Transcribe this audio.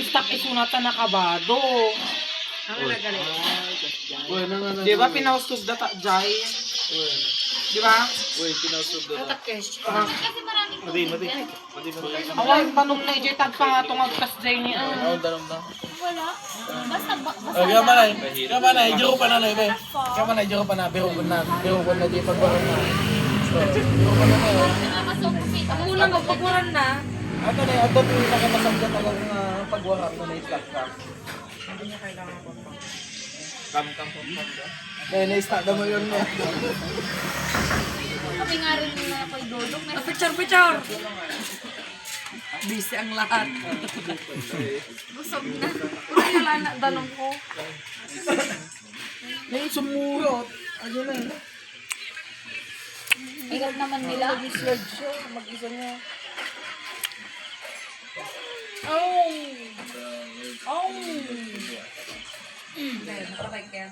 stock isunatan na kabado. Ang alagari. Di ba pinausog data jay? Di ba? Kasi maraming tubig. Away panom na ijay tagpa tungag kas jay ni Wala. Basta Kaya manay, juro pa na be. Kaya manay, juro pa na, biro ko na di pagbaron na. Juro pa na eh. nakakasupit. Ang ulang magpaguran na. Ato na, ato yung nakamasangga talagang pagwarap na na-stack ka. Hindi niya kailangan ko pa. Kaya na-stack na mo yun na. Kami nga rin na ako'y dudok. Picture. Busy ang lahat. Busog na. Una yung lana, danong ko. Ngayon sumurot. Ano na yun? Ikat naman nila. Mag-slide siya, mag-isa niya. Dahil, nakatay kaya.